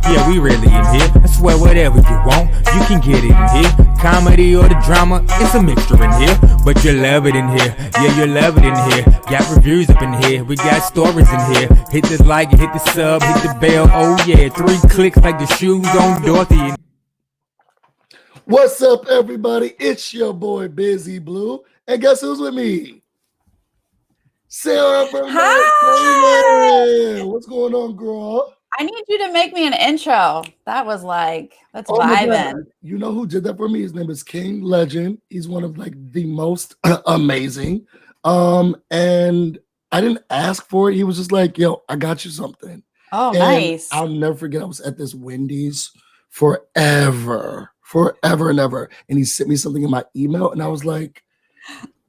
Yeah, we really in here. I swear whatever you want, you can get it in here. Comedy or the drama, it's a mixture in here. But you love it in here. Yeah, you love it in here. Got reviews up in here. We got stories in here. Hit the like, hit the sub, hit the bell. Oh yeah, 3 clicks like the shoes on Dorothy. What's up, everybody? It's your boy Busy Blue. And guess who's with me? Sarah from Hi. What's going on, girl? I need you to make me an intro. That's Oh vibing. You know who did that for me? His name is King Legend. He's one of like the most amazing. And I didn't ask for it. He was just like, yo, I got you something. Oh, And nice. I'll never forget. I was at this Wendy's forever and ever. And he sent me something in my email, and I was like,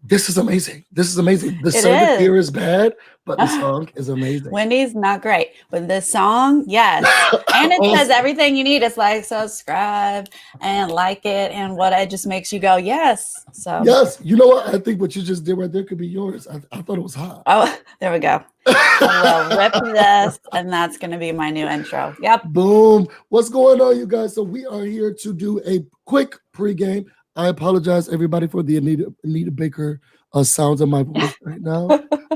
this is amazing. This is amazing. The service here is bad, but the song is amazing. Wendy's not great, but the song, yes. And it says everything you need. It's like subscribe and like it, and what it just makes you go, yes. So yes, you know what? I think what you just did right there could be yours. I thought it was hot. Oh, there we go. I will rip this, and that's going to be my new intro. Yep. Boom. What's going on, you guys? So we are here to do a quick pregame. I apologize, everybody, for the Anita Baker sounds of my voice right now.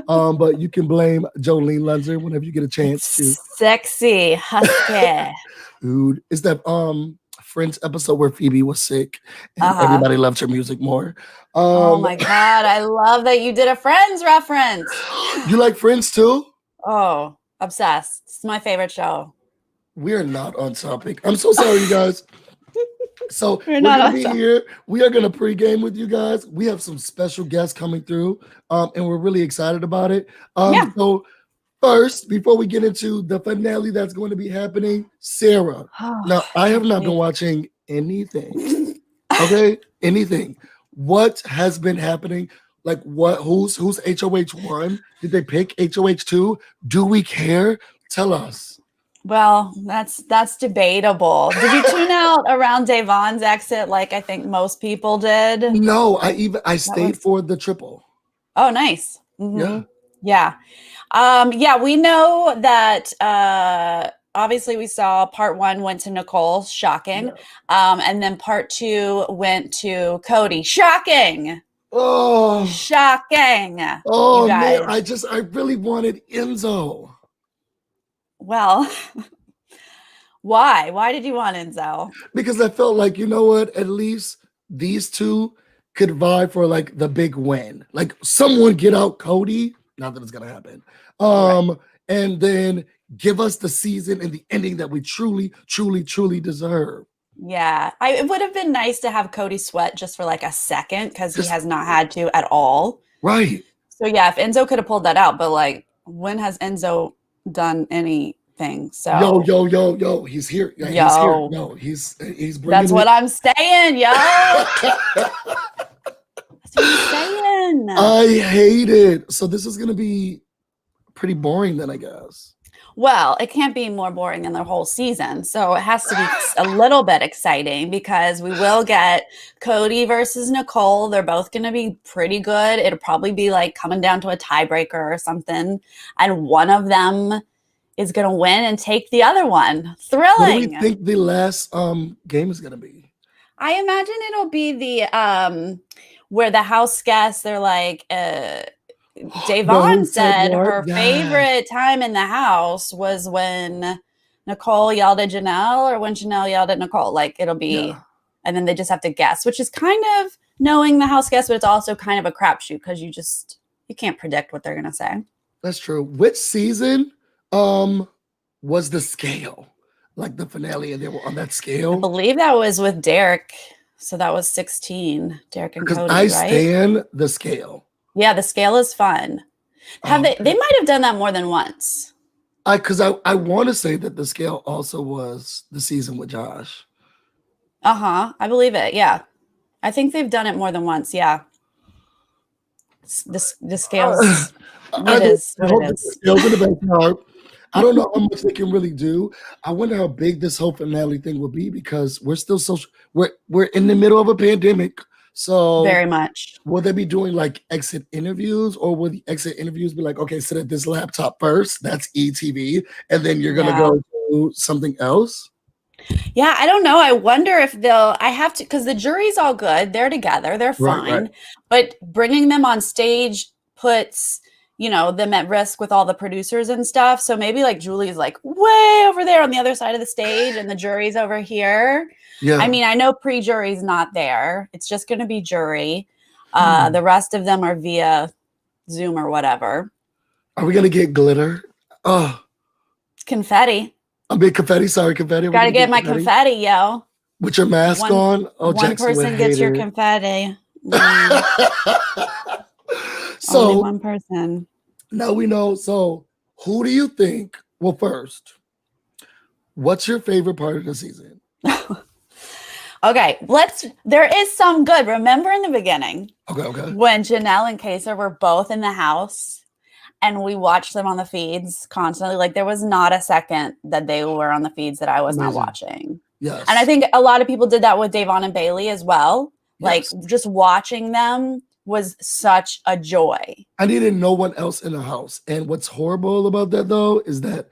But you can blame Jolene Lunzer whenever you get a chance to. Sexy, husky. Dude, it's that Friends episode where Phoebe was sick and everybody loved her music more. Oh my God, I love that you did a Friends reference. You like Friends too? Oh, obsessed. It's my favorite show. We're not on topic. I'm so sorry, you guys. So we're not gonna be here. We are gonna pregame with you guys. We have some special guests coming through, and we're really excited about it. So first, before we get into the finale that's going to be happening, Sarah. Now, I have not been watching anything. Okay, anything. What has been happening? Like what? Who's HOH 1? Did they pick HOH 2? Do we care? Tell us. Well, that's debatable. Did you tune out around Davon's exit like I think most people did? No, I stayed for the triple. Oh, nice. Mm-hmm. Yeah. We know that obviously we saw part 1 went to Nicole, shocking. Yeah. And then part 2 went to Cody. Shocking. Oh, shocking. Oh man, I really wanted Enzo. Well, why? Why did you want Enzo? Because I felt like, you know what, at least these two could vie for like the big win. Like someone get out Cody, not that it's gonna happen. And then give us the season and the ending that we truly deserve. Yeah, it would have been nice to have Cody sweat just for like a second because he has not had to at all. Right. So yeah, if Enzo could have pulled that out, but like, when has Enzo done anything? So yo, he's here. Yeah, he's here. No, he's bringing. That's what I'm saying, yo. That's what I'm saying. I hate it. So this is gonna be pretty boring then, I guess. Well, it can't be more boring than the whole season. So it has to be a little bit exciting because we will get Cody versus Nicole. They're both going to be pretty good. It'll probably be like coming down to a tiebreaker or something. And one of them is going to win and take the other one. Thrilling. What do we think the last game is going to be? I imagine it'll be the where the house guests, they're like... Davon said her favorite time in the house was when Nicole yelled at Janelle or when Janelle yelled at Nicole. Like it'll be, and then they just have to guess, which is kind of knowing the house guest, but it's also kind of a crapshoot because you can't predict what they're gonna say. That's true. Which season was the scale? Like the finale, and they were on that scale? I believe that was with Derek. So that was 16. Derek and Cody, I stand the scale. Yeah, the scale is fun. They might have done that more than once. Because I want to say that the scale also was the season with Josh. I believe it. Yeah, I think they've done it more than once. Yeah, the scales. It is what it is. I don't know how much they can really do. I wonder how big this whole finale thing will be because we're still we're in the middle of a pandemic. So very much. Will they be doing like exit interviews, or will the exit interviews be like, okay, sit at this laptop first, that's ETV, and then you're gonna go do something else? Yeah, I don't know. I wonder if I have to, because the jury's all good. They're together. They're fine. Right. But bringing them on stage puts, them at risk with all the producers and stuff. So maybe like Julie's like way over there on the other side of the stage and the jury's over here. Yeah. I mean, I know pre-jury's not there. It's just going to be jury. The rest of them are via Zoom or whatever. Are we going to get glitter? Oh. Confetti. I mean, confetti. Sorry, confetti. Gotta get my confetti, yo. With your mask on? Oh, one person gets your confetti. So, only one person. Now we know. So, who do you think? Well, first, what's your favorite part of the season? Okay, there is some good. Remember in the beginning, okay, when Janelle and Kaysar were both in the house and we watched them on the feeds constantly. Like there was not a second that they were on the feeds that I was not watching. Yes. And I think a lot of people did that with Da'Vonne and Bailey as well. Yes. Like just watching them was such a joy. I needed no one else in the house. And what's horrible about that though is that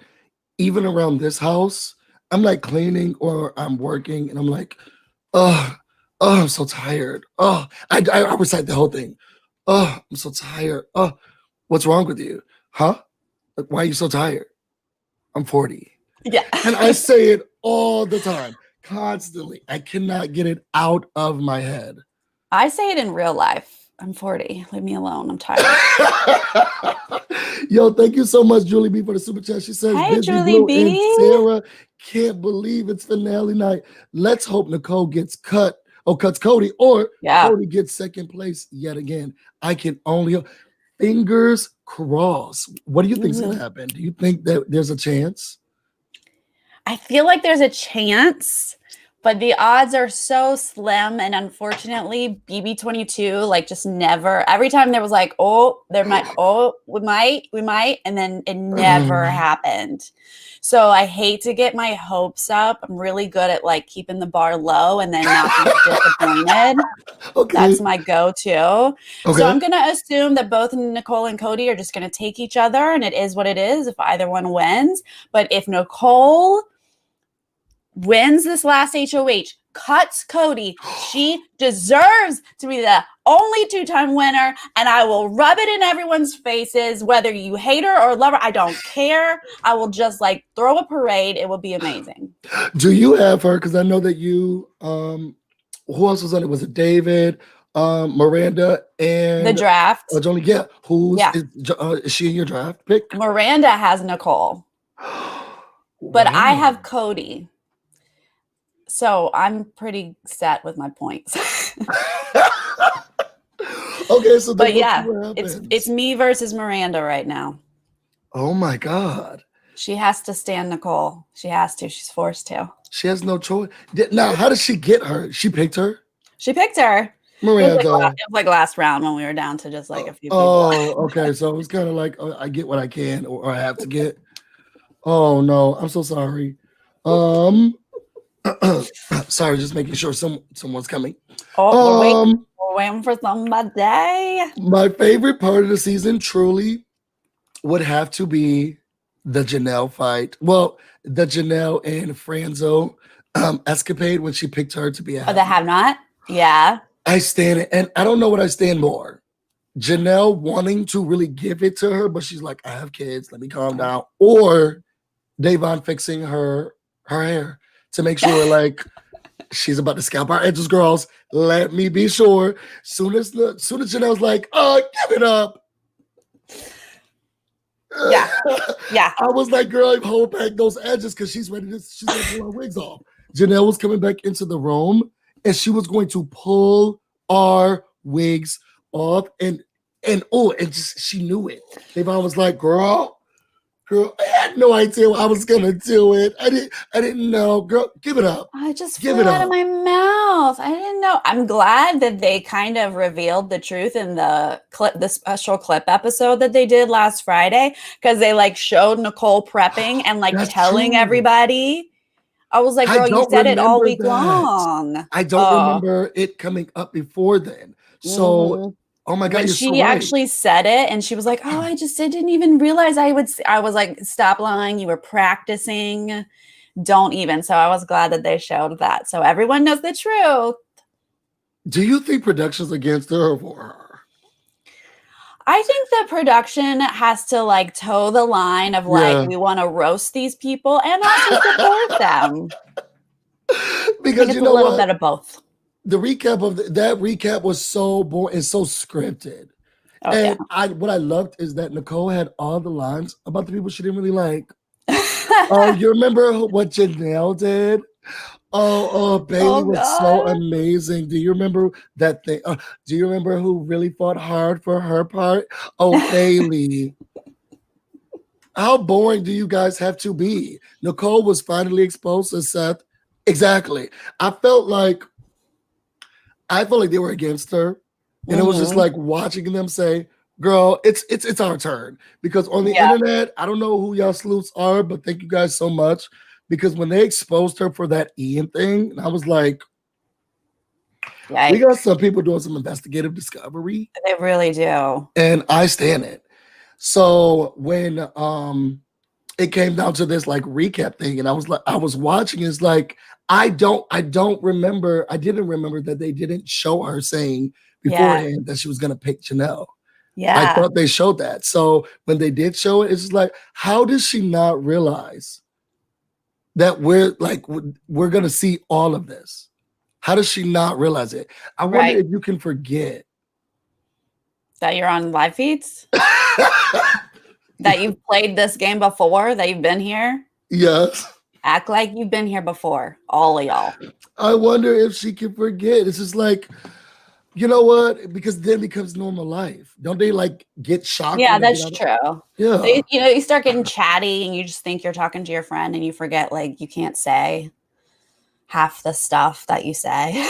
even around this house, I'm like cleaning or I'm working and I'm like, I'm so tired. I recite the whole thing. I'm so tired. What's wrong with you? Huh? Like, why are you so tired? I'm 40. Yeah. And I say it all the time, constantly. I cannot get it out of my head. I say it in real life. I'm 40. Leave me alone. I'm tired. Yo, thank you so much, Julie B, for the super chat. She says, hey, Julie B. And Sarah can't believe it's finale night. Let's hope Nicole gets cuts Cody, or Cody gets second place yet again. I can only hope. Fingers crossed. What do you think is going to happen? Do you think that there's a chance? I feel like there's a chance, but the odds are so slim. And unfortunately, BB22, like just never, every time there was like, we might, and then it never happened. So I hate to get my hopes up. I'm really good at like keeping the bar low and then not being disappointed. Okay. That's my go-to. Okay. So I'm going to assume that both Nicole and Cody are just going to take each other, and it is what it is if either one wins. But if Nicole wins this last HOH, cuts Cody, she deserves to be the only two-time winner, and I will rub it in everyone's faces, whether you hate her or love her. I don't care. I will just like throw a parade. It will be amazing. Do you have her? Because I know that you, who else was on it? Was it David, Miranda, and the draft? Joni, is she in your draft pick? Miranda has Nicole, but I have Cody. So I'm pretty set with my points. Okay, so but yeah, it's me versus Miranda right now. Oh my God. She has to stand Nicole. She has to. She's forced to. She has no choice. Now, how did she get her? She picked her? She picked her. Miranda. It was like last round when we were down to just like a few people. Oh, okay. So it was kind of like, I get what I can or I have to get. Oh no, I'm so sorry. Sorry, just making sure someone's coming. We're waiting for somebody. My favorite part of the season truly would have to be the Janelle fight. Well, the Janelle and Franzo escapade when she picked her to be a the have not? Yeah. I stand it, and I don't know what I stand more. Janelle wanting to really give it to her, but she's like, I have kids, let me calm down. Or Da'Vonne fixing her hair to make sure like she's about to scalp our edges, girls. Let me be sure. Soon as Janelle's like, give it up. Yeah. Yeah. I was like, girl, hold back those edges because she's ready to pull her wigs off. Janelle was coming back into the room and she was going to pull our wigs off and just she knew it. Da'Vonne was like, girl, I had no idea I was gonna do it. I didn't know. Girl, give it up. I just flew out of my mouth. I didn't know. I'm glad that they kind of revealed the truth in the special clip episode that they did last Friday, because they like showed Nicole prepping and like telling everybody. I was like, girl, you said it all week long. I don't remember it coming up before then. So oh my God, when she actually said it and she was like, I didn't even realize I was like, stop lying. You were practicing. don't even. So I was glad that they showed that. So everyone knows the truth. Do you think production's against her or for her? I think the production has to like toe the line of like, we want to roast these people and also support them. Because it's a little bit of both. The recap of that recap was so boring and so scripted. Oh, and what I loved is that Nicole had all the lines about the people she didn't really like. Oh, you remember what Janelle did? Oh, Bailey was so amazing. Do you remember that thing? Do you remember who really fought hard for her part? Oh, Bailey. How boring do you guys have to be? Nicole was finally exposed to Seth. Exactly. I felt like they were against her. And it was just like watching them say, girl, it's our turn. Because on the internet, I don't know who y'all sleuths are, but thank you guys so much. Because when they exposed her for that Ian thing, I was like, we got some people doing some investigative discovery. They really do. And I stand it. So when it came down to this like recap thing, and I was watching, it's like, I didn't remember that they didn't show her saying beforehand that she was gonna pick Janelle. Yeah. I thought they showed that. So when they did show it, it's just like, how does she not realize that we're gonna see all of this? How does she not realize it? I wonder if you can forget that you're on live feeds, that you've played this game before, that you've been here. Yes. Act like you've been here before, all of y'all. I wonder if she can forget. It's just like, you know what? Because then it becomes normal life. Don't they like get shocked? Yeah, that's true. Yeah. So, you start getting chatty and you just think you're talking to your friend and you forget like you can't say half the stuff that you say.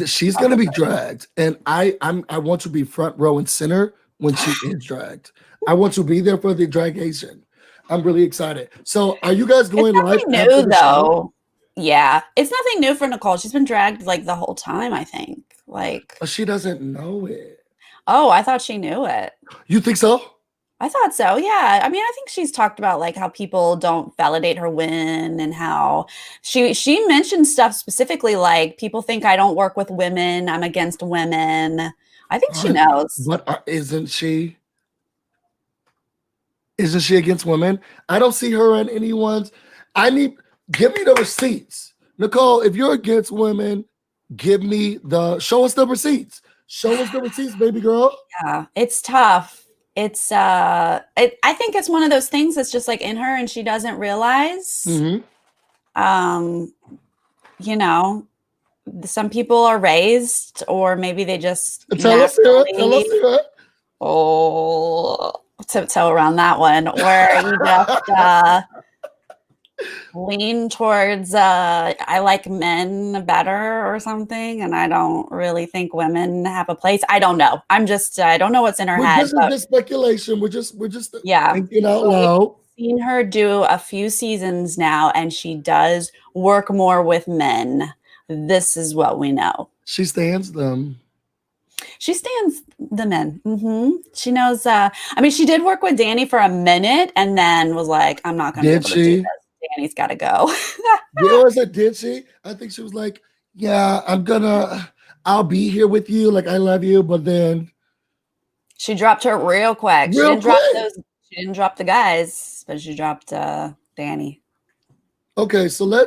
She's gonna be dragged. And I want to be front row and center when she is dragged. I want to be there for the dragation. I'm really excited. So are you guys going live? It's nothing new though. Yeah. It's nothing new for Nicole. She's been dragged like the whole time, I think. Like, she doesn't know it. Oh, I thought she knew it. You think so? I thought so. Yeah. I mean, I think she's talked about like how people don't validate her win and how she mentioned stuff specifically like people think I don't work with women. I'm against women. I think she knows. But isn't she? Isn't she against women? I don't see her in anyone's. Give me the receipts. Nicole, if you're against women, show us the receipts. Show us the receipts, baby girl. Yeah, it's tough. It's I think it's one of those things that's just like in her and she doesn't realize. Some people are raised or maybe they just tell us here. Tiptoe around that one, where you just lean towards I like men better or something, and I don't really think women have a place. I don't know. I don't know what's in her head. This is just speculation. We're just thinking out loud. We've seen her do a few seasons now, and she does work more with men. This is what we know. She stands them. She stands the men. She knows. She did work with Danny for a minute and then was like, I'm not going to be able to do this. Danny's got to go. Did she? I think she was like, yeah, I'll be here with you. Like, I love you. But then she dropped her real quick. She didn't drop the guys, but she dropped Danny. Okay, so I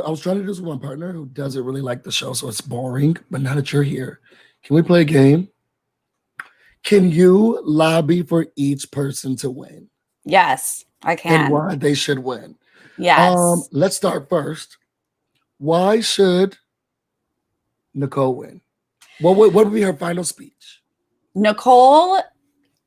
was trying to do this with my partner who doesn't really like the show, so it's boring. But now that you're here, can we play a game? Can you lobby for each person to win? Yes, I can. And why they should win? Yes. Let's start first. Why should Nicole win? What would be her final speech? Nicole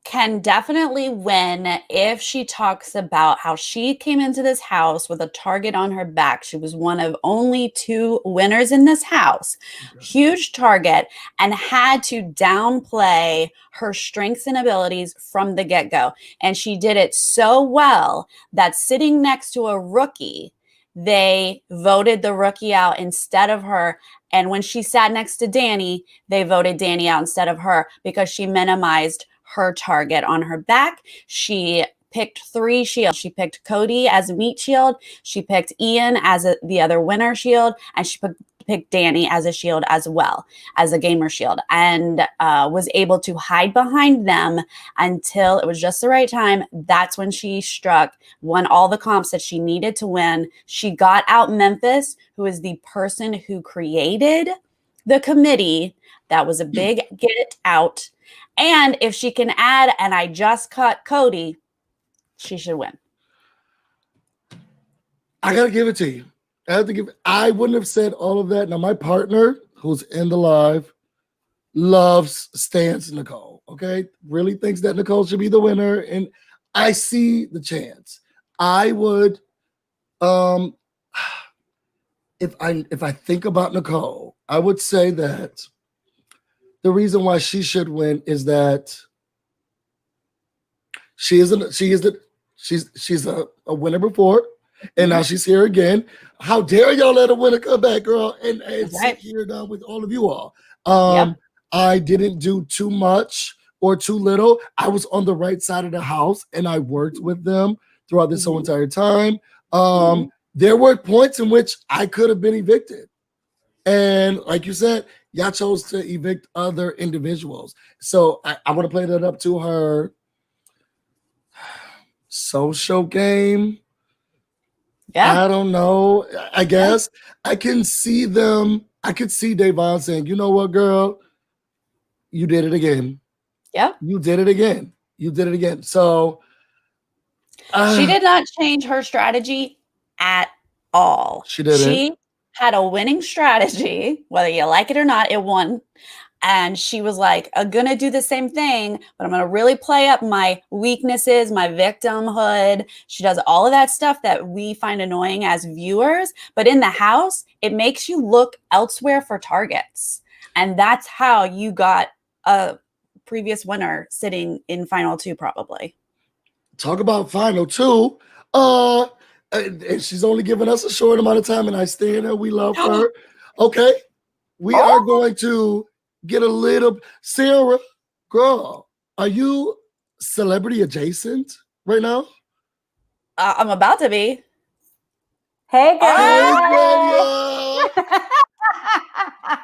can definitely win if she talks about how she came into this house with a target on her back. She was one of only 2 winners in this house. Okay. Huge target, and had to downplay her strengths and abilities from the get-go. And she did it so well that sitting next to a rookie, they voted the rookie out instead of her. And when she sat next to Danny, they voted Danny out instead of her because she minimized her target on her back. She picked 3 shields. She picked Cody as a meat shield. She picked Ian as the other winner shield. And she picked Danny as a shield as well, as a gamer shield, and was able to hide behind them until it was just the right time. That's when she struck, won all the comps that she needed to win. She got out Memphis, who is the person who created the committee. That was a big get out. And if she can add, and I just cut Cody, she should win. I got to give it to you. I wouldn't have said all of that. Now, my partner, who's in the live, stands Nicole, okay? Really thinks that Nicole should be the winner, and I see the chance. I would, if I think about Nicole, I would say that the reason why she should win is that she's a winner before. And now she's here again. How dare y'all let a winner come back, girl, and sit here down with all of you all. I didn't do too much or too little. I was on the right side of the house, and I worked with them throughout this whole entire time. There were points in which I could have been evicted. And like you said, y'all chose to evict other individuals. So I want to play that up to her social game. Yeah. I don't know. I guess I can see them. I could see Da'Vonne saying, you know what, girl? You did it again. Yeah. You did it again. You did it again. So she did not change her strategy at all. She didn't. She had a winning strategy, whether you like it or not, it won. And she was like, I'm going to do the same thing, but I'm going to really play up my weaknesses, my victimhood. She does all of that stuff that we find annoying as viewers. But in the house, it makes you look elsewhere for targets. And that's how you got a previous winner sitting in final 2, probably. Talk about final 2. And she's only giving us a short amount of time, and I stand her. We love her. Okay. We are going to get a little. Sarah, girl, are you celebrity adjacent right now? I'm about to be. Hey, girl. Hey,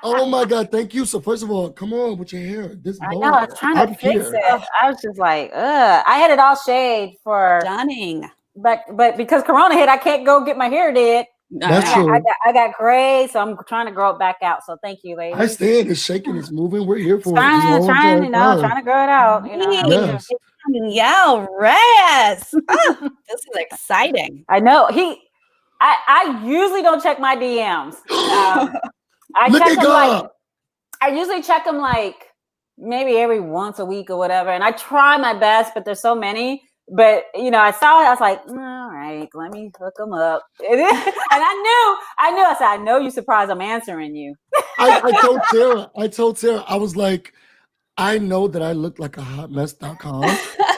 oh my God, thank you. So first of all, come on with your hair. I know, I was trying to fix it. I was just like, ugh. I had it all shaved for stunning. But because Corona hit, I can't go get my hair did. That's true. I got gray, so I'm trying to grow it back out. So thank you, ladies. I stand. It's shaking. It's moving. We're here for it. Trying to grow it out. You know. Yes. Yeah, Reyes. This is exciting. I know. I usually don't check my DMs. I usually check them like maybe every once a week or whatever, and I try my best, but there's so many. But I saw it. I was like, all right, let me hook them up. And I knew. I said, I know you're surprised I'm answering you. I told Sarah, I was like, I know that I look like a hotmess.com.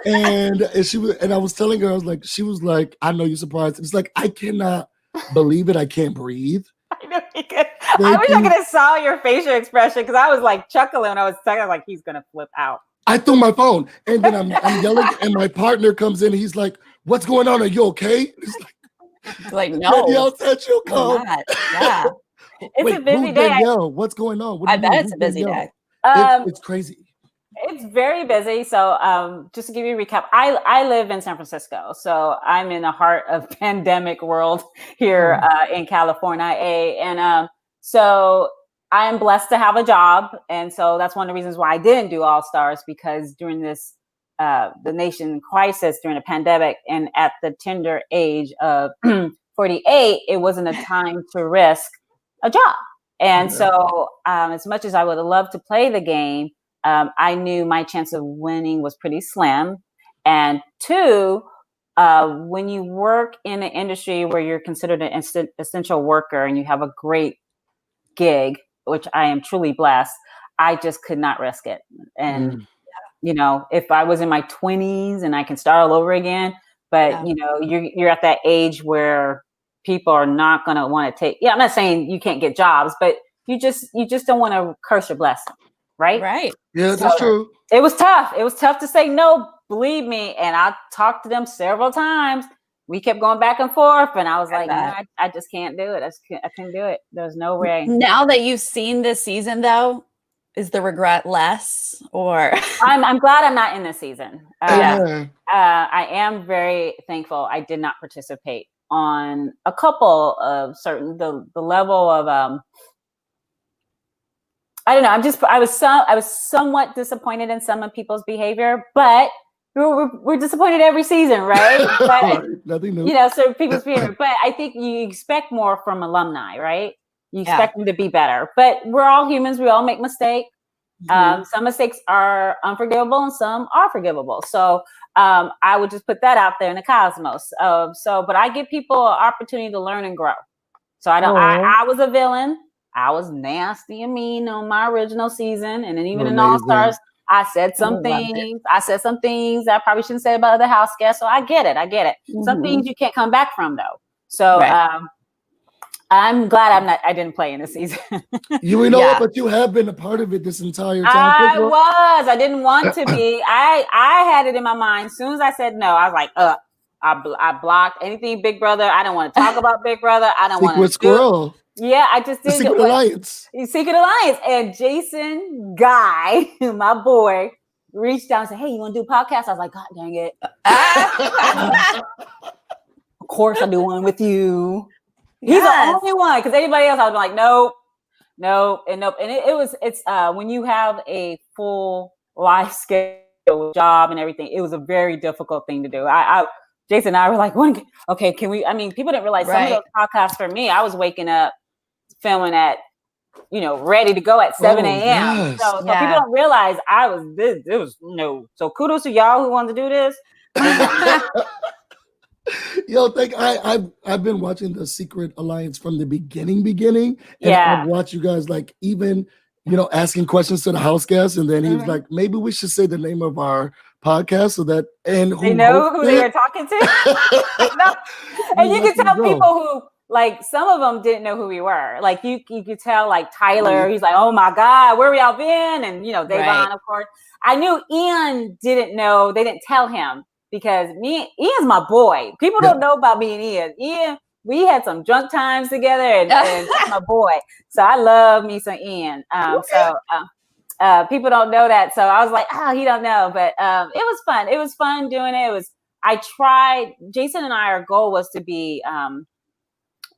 and I was telling her, she was like, I know you're surprised. It's like, I cannot believe it. I can't breathe. I know you could. I wish I could have saw your facial expression, because I was like chuckling when I was talking. I was like, he's gonna flip out. I threw my phone, and then I'm yelling, and my partner comes in. And he's like, "What's going on? Are you okay?" It's like no. Danielle said she'll come. Yeah, it's a busy day. Danielle, what's going on? I bet it's a busy day. It's crazy. It's very busy. So, just to give you a recap, I live in San Francisco, so I'm in the heart of pandemic world here in California, and so I am blessed to have a job. And so that's one of the reasons why I didn't do All Stars, because during this, the nation crisis during the pandemic and at the tender age of 48, it wasn't a time to risk a job. And so as much as I would have loved to play the game, I knew my chance of winning was pretty slim. And 2, when you work in an industry where you're considered an essential worker and you have a great gig, which I am truly blessed, I just could not risk it. And, if I was in my 20s and I can start all over again, but you're at that age where people are not going to want to take, I'm not saying you can't get jobs, but you just don't want to curse your blessing. Right. Yeah, that's true. It was tough. It was tough to say no, believe me, and I talked to them several times. We kept going back and forth, and I was like, no, I just can't do it. I couldn't do it. There's no way. Now that you've seen this season, though, is the regret less, or? I'm glad I'm not in this season. I am very thankful I did not participate on a couple of certain the level of I don't know. I was somewhat disappointed in some of people's behavior, but we're disappointed every season, right? But, nothing new. You know, so people's behavior. But I think you expect more from alumni, right? You expect them to be better. But we're all humans. We all make mistakes. Some mistakes are unforgivable and some are forgivable. So I would just put that out there in the cosmos. But I give people an opportunity to learn and grow. So I was a villain. I was nasty and mean on my original season. And then even in All Stars, I said some things. I said some things I probably shouldn't say about other house guests. So I get it. Some things you can't come back from, though. So I'm glad I didn't play in the season. You know what? But you have been a part of it this entire time. I didn't want to be. I had it in my mind. As soon as I said no, I was like, I blocked anything Big Brother. I don't want to talk about Big Brother. I don't want to. Squirrel. Yeah, I just did. Secret Alliance. Secret Alliance. And Jason Guy, my boy, reached out and said, hey, you want to do a podcast? I was like, God dang it. Of course I do one with you. He's the only one, because anybody else, I was like, nope. And it's when you have a full life schedule, job and everything, it was a very difficult thing to do. Jason and I were like, okay, can we, I mean, people didn't realize some of those podcasts for me, I was waking up filming at, ready to go at 7 a.m. Yes. So people don't realize so kudos to y'all who wanted to do this. Yo, I've been watching the Secret Alliance from the beginning, and I've watched you guys even asking questions to the house guests, and then he was like, maybe we should say the name of our podcast so that they know who they were talking to. And you can tell people who some of them didn't know who we were. Like you could tell Tyler, he's like, oh my God, where y'all been? And Davon, of course. I knew Ian didn't know, they didn't tell him. Because Ian's my boy. People don't know about me and Ian. Ian, we had some drunk times together, and that's my boy. So I love me some Ian. People don't know that. So I was like, he don't know. But it was fun. It was fun doing it. I tried. Jason and our goal was to be.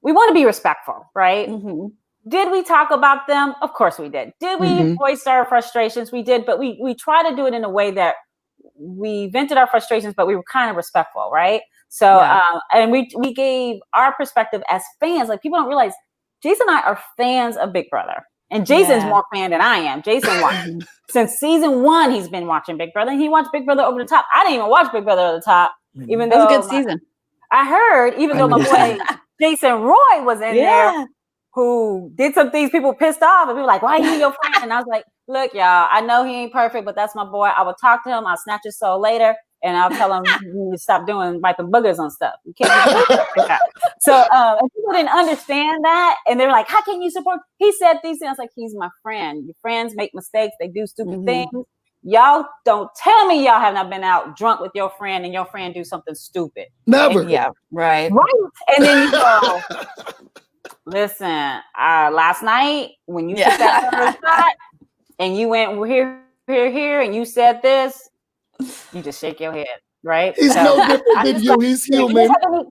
We want to be respectful, right? Mm-hmm. Did we talk about them? Of course we did. Did we voice our frustrations? We did. But we try to do it in a way that we vented our frustrations, but we were kind of respectful, right? So, and we gave our perspective as fans. People don't realize Jason and I are fans of Big Brother, and Jason's more fan than I am. Jason watched since season 1. He's been watching Big Brother, and he watched Big Brother Over the Top. I didn't even watch Big Brother Over the Top, even though it was a good season. I heard, even though my boy Jason Roy was in there, who did some things people pissed off, and people were like, why are you your friend? And I was like, look, y'all, I know he ain't perfect, but that's my boy. I will talk to him. I'll snatch his soul later, and I'll tell him you need to stop wiping boogers on stuff. You can't do that. So and people didn't understand that, and they were like, how can you support? He said these things. I was like, he's my friend. Your friends make mistakes. They do stupid things. Y'all don't tell me y'all have not been out drunk with your friend and your friend do something stupid. Never. And, right. And then you go, listen, last night when you took that first shot and you went here, and you said this, you just shake your head, right? He's no different than you. He's human. Do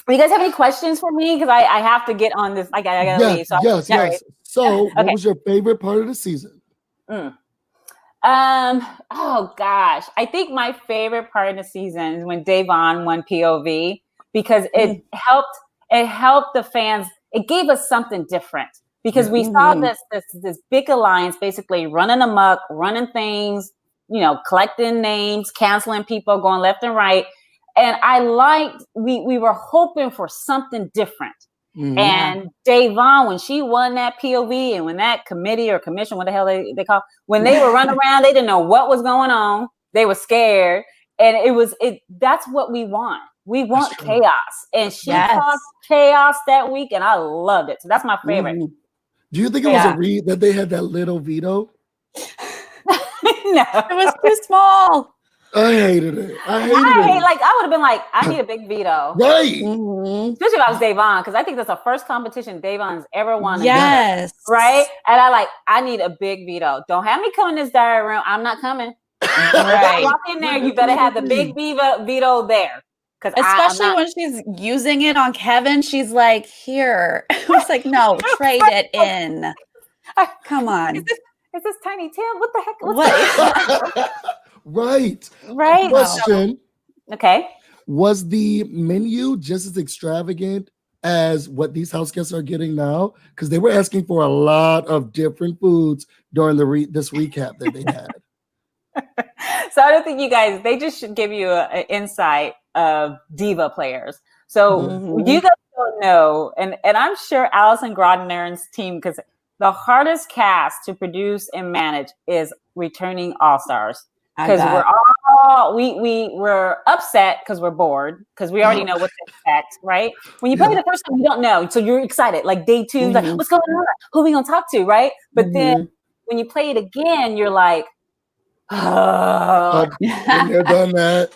you guys have any questions for me? Because I have to get on this. I gotta leave. So yes. So, what was your favorite part of the season? Oh gosh, I think my favorite part of the season is when Davon won POV, because it helped the fans. It gave us something different, because we saw this big alliance basically running amok, running things, collecting names, canceling people, going left and right. And I liked, we were hoping for something different. And Davon, when she won that POV, and when that committee or commission, what the hell they call, when they were running around, they didn't know what was going on. They were scared. And that's what we want. We want chaos. And she caused chaos that week, and I loved it. So that's my favorite. Do you think it was a read that they had that little veto? No. It was too small. I hated it. I would have been like, I need a big veto. Right. Mm-hmm. Especially if I was Davon, because I think that's the first competition Davon's ever won. Yes. Right? And I need a big veto. Don't have me come in this diary room. I'm not coming. Right. Walk in there, you better have the big veto there. Especially when she's using it on Kevin, she's like, here. I was like, no, trade it in. Come on. Is this Tiny Tim? What the heck? Right. Right. Question. Okay. Was the menu just as extravagant as what these house guests are getting now? Because they were asking for a lot of different foods during this recap that they had. So I don't think you guys, they just should give you an insight of diva players. So you guys don't know, and I'm sure Allison Grodner's team, because the hardest cast to produce and manage is returning All-Stars. Because we're upset because we're bored, because we already know what to expect, right? When you play the first time, you don't know. So you're excited. Like day two, like, what's going on? Who are we gonna talk to, right? But then when you play it again, you're like, oh, they've done that.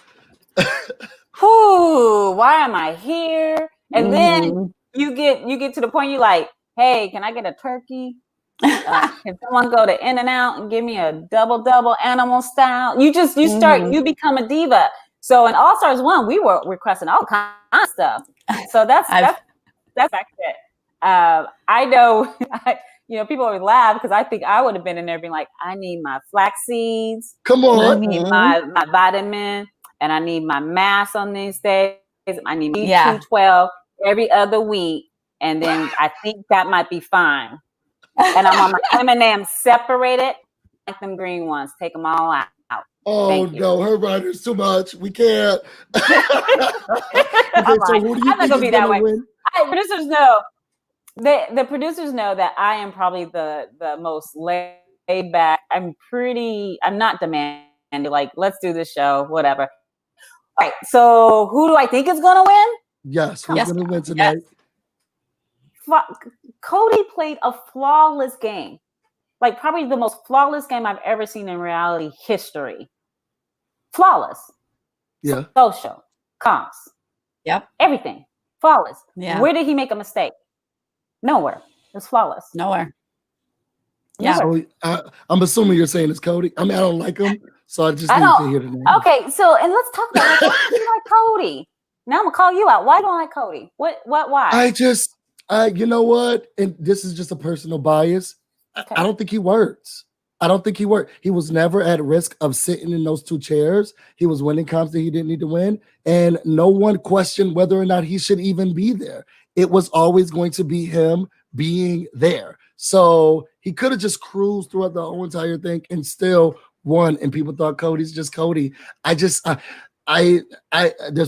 Why am I here? And then you get to the point you're like, hey, can I get a turkey? Can someone go to In-N-Out and give me a double animal style? You become a diva. So in All Stars 1, we were requesting all kinds of stuff. So that's it. I know, people always laugh because I think I would have been in there being like, I need my flax seeds. Come on. I need my vitamin, and I need my mass on these days. I need B12 every other week, and then I think that might be fine. And I'm on my M&M's separated, like them green ones. Take them all out. Oh no, her rider's too much. We can't. I'm not gonna be that way. Producers know. The producers know that I am probably the most laid back. I'm not demanding. Like, let's do this show, whatever. All right. So who do I think is gonna win? Yes, who's gonna win tonight? Yes. Cody played a flawless game. Like, probably the most flawless game I've ever seen in reality history. Flawless. Yeah. Social. Comps. Yep. Everything. Flawless. Yeah. Where did he make a mistake? Nowhere. It's flawless. Nowhere. Yeah. So, I'm assuming you're saying it's Cody. I mean, I don't like him, so I just need to hear the name. Okay, so, and let's talk about why do you like Cody? Now I'm gonna call you out. Why don't I like Cody? Why? You know what? And this is just a personal bias. Okay. I don't think he works. He was never at risk of sitting in those two chairs. He was winning comps that he didn't need to win. And no one questioned whether or not he should even be there. It was always going to be him being there. So he could have just cruised throughout the whole entire thing and still won. And people thought Cody's just Cody. There's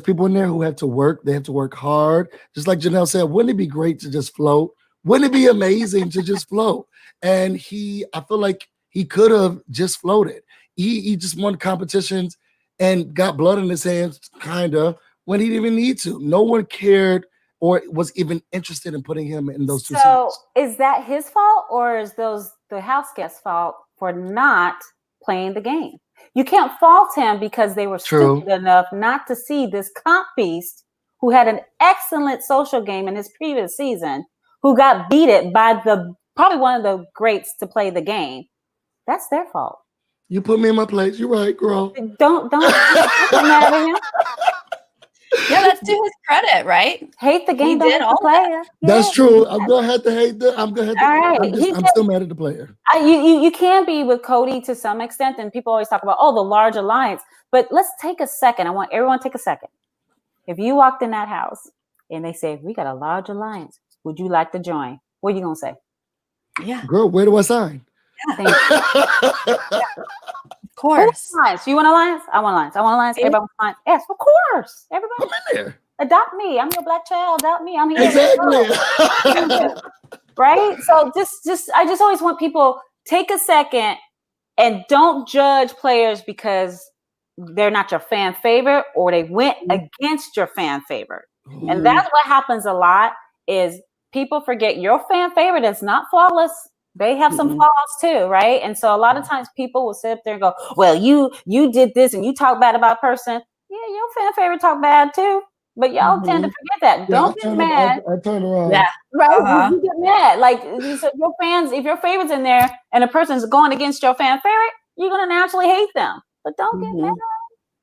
people in there who have to work. They have to work hard. Just like Janelle said, wouldn't it be great to just float? Wouldn't it be amazing to just float? And I feel like he could have just floated. He just won competitions and got blood in his hands, kind of, when he didn't even need to. No one cared or was even interested in putting him in those two seats. So is that his fault, or is the house guest's fault for not playing the game? You can't fault him because they were stupid enough not to see this comp beast who had an excellent social game in his previous season, who got beaten by probably one of the greats to play the game. That's their fault. You put me in my place. You're right, girl. Don't get mad at him. Yeah, that's to his credit, right? Hate the game, don't hate the player. That's true. I'm gonna have to hate I'm still mad at the player. You can be with Cody to some extent, and people always talk about the large alliance. But let's take a second. I want everyone to take a second. If you walked in that house and they say, we got a large alliance, would you like to join? What are you gonna say? Yeah. Girl, where do I sign? Yeah. Of course. Alliance? You want alliance? I want alliance. I want alliance. Everybody wants alliance. Yes, of course. Everybody. I'm in there. Adopt me. I'm your black child. Adopt me. I'm here. Exactly. Right? So I just always want people, take a second and don't judge players because they're not your fan favorite or they went against your fan favorite. Ooh. And that's what happens a lot is people forget your fan favorite is not flawless. They have some flaws too, right? And so a lot of times people will sit up there and go, well, you did this and you talk bad about a person. Yeah, your fan favorite talk bad too. But y'all tend to forget that. Don't get mad. I turn around. Yeah. Right? You get mad. Like so your fans, if your favorite's in there and a person's going against your fan favorite, you're gonna naturally hate them. But don't get mad.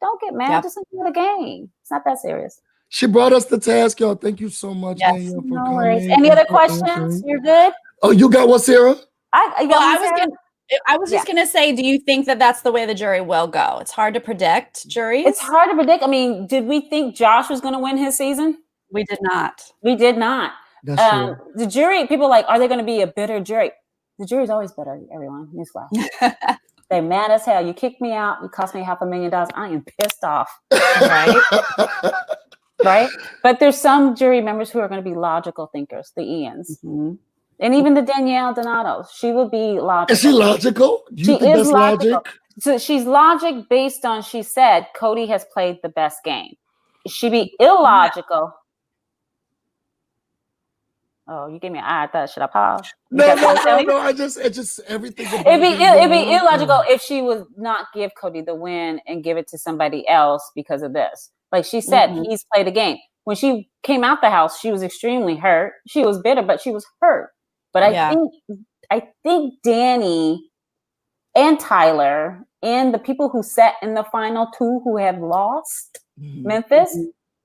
Don't get mad. Just enjoy the game. It's not that serious. She brought us the task, y'all. Thank you so much, Danielle, for coming. Worries. Any other questions? You're good? Oh, you got one, Sarah? I was just gonna say, do you think that that's the way the jury will go? It's hard to predict juries. It's hard to predict. I mean, did we think Josh was going to win his season? We did not. We did not. That's true. The jury, people are like, are they going to be a bitter jury? The jury's always bitter, everyone. Newsflash. They're mad as hell. You kicked me out. You cost me $500,000. I am pissed off. Right? Right? But there's some jury members who are going to be logical thinkers, the Ians. And even the Danielle Donato, she would be logical. Is she logical? She is logical. Logic? So she's logic based on, she said, Cody has played the best game. She be illogical. Oh, you gave me an eye. I thought, should I pause? No. It just everything. It'd be illogical if she would not give Cody the win and give it to somebody else because of this. Like she said, he's played a game. When she came out the house, she was extremely hurt. She was bitter, but she was hurt. But I think Danny and Tyler and the people who sat in the final two who have lost Memphis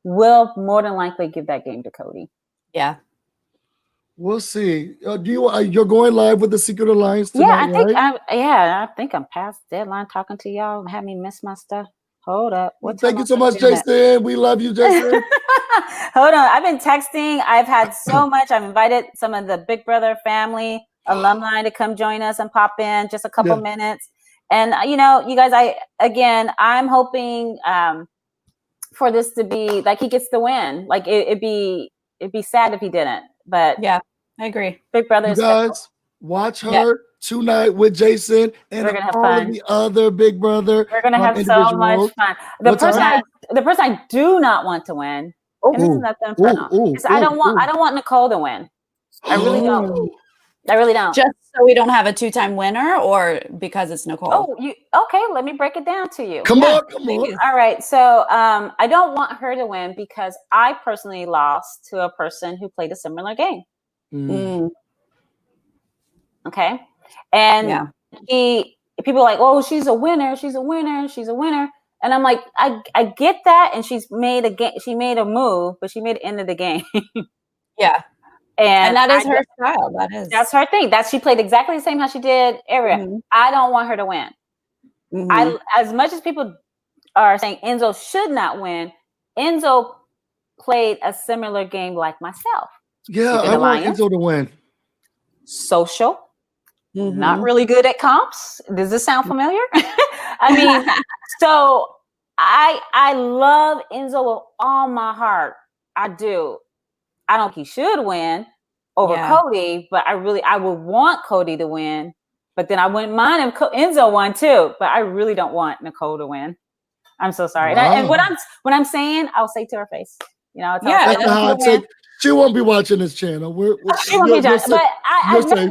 will more than likely give that game to Cody. Yeah. We'll see. You're going live with the Secret Alliance tonight, I think I'm past deadline talking to y'all and had me miss my stuff. Hold up. Thank you so much, Jason. We love you, Jason. Hold on. I've been texting. I've had so much. I've invited some of the Big Brother family alumni to come join us and pop in just a couple minutes. And, you guys, I'm hoping for this to be like he gets the win. Like it'd be sad if he didn't. But yeah, I agree. Big Brother is guys, watch her tonight with Jason and all of the other Big Brother. We're gonna have so much fun. The person I do not want to win. And this is nothing personal. I don't want Nicole to win. I really don't. I really don't. Just so we don't have a 2-time winner, or because it's Nicole? Oh, okay. Let me break it down to you. Come on. All right. So I don't want her to win because I personally lost to a person who played a similar game. Okay. And people are like, oh, she's a winner. She's a winner. She's a winner. And I'm like, I get that. And she made a move, but she made it into the game. Yeah. And that is her style. That's her thing. She played exactly the same how she did Aria. I don't want her to win. As much as people are saying Enzo should not win, Enzo played a similar game like myself. Yeah, I want Enzo to win. Social. Not really good at comps. Does this sound familiar? I mean, so I love Enzo with all my heart. I do. I don't think he should win over Cody, but I would want Cody to win. But then I wouldn't mind if Enzo won too. But I really don't want Nicole to win. I'm so sorry. Wow. And what I'm saying, I'll say to her face. She won't be watching this channel. She won't be watching. But I've met